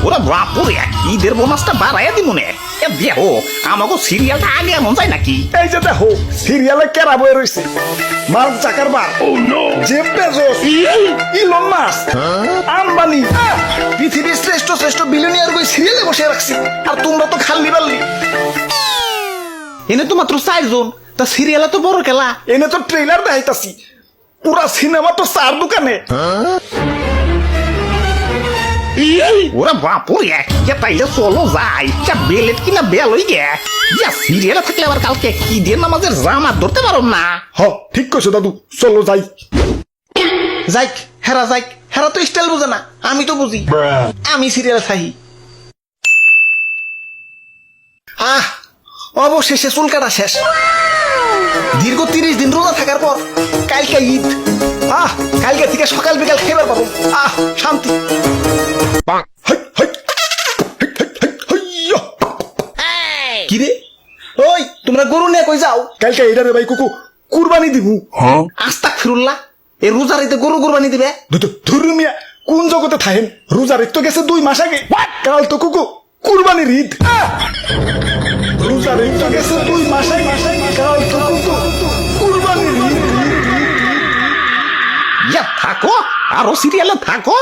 ওরা বাপুরে ঈদের বোনাসটা বাড়াইয়া দিব নে দেখো আমাকে সিরিয়ালটা আগে এমন যায় নাকি এই যে দেখো সিরিয়ালে কেরা বয়ে রয়েছে mark Zuckerberg, Jeff Bezos, Elon Musk, Ambani, পৃথিবীর শ্রেষ্ঠ শ্রেষ্ঠ বিলিয়নিয়ার বই সিরিয়ালে বসে রাখছি আর তোমরা তো খাল্লি বাল্লি। এনে তো মাত্র 4 জন, তা সিরিয়ালে তো বড় খেলা। এনে তো ট্রেলার দেখাইতাছি, পুরা সিনেমা তো 4 দোকানে। ওরা বাপুরে তাইলে চলো যাই বেলেট কিনা বেল হই গে সিরিয়ালে থাকলে আবার কালকে ঈদের নামাজের জামাত ধরতে পারো না। হ ঠিক কইছো দাদু, চলো যাই। যাইক হেরা তো স্টাইল বুঝে না, আমি তো বুঝি। আমি সিরিয়ালে থাকি। অবশেষে চুল কাটা শেষ। দীর্ঘ 30 দিন রোজা থাকার পর কালকে ঈদ। কালকে থেকে সকাল বিকাল খেবার পাবো। শান্তি। কিরে ওই তোমরা গরু নিয়ে কই যাও? কালকে এটা রে ভাই কুকু কুরবানি দিবু। আস্তাগফিরুল্লাহ, এই রোজার ঈদে গরু কুরবানি দিবে? ধর্মিয়া কোন জগতে থাকেন? রোজার ঈদ তো গেছে 2 মাস আগে, কাল তো কুকু কুরবানির ঈদ। রোজার ঈদ তো গেছে 2 মাস আগে, কাল তো কুকু কুরবানির ঈদ। থাকো আরো সিরিয়ালে থাকো।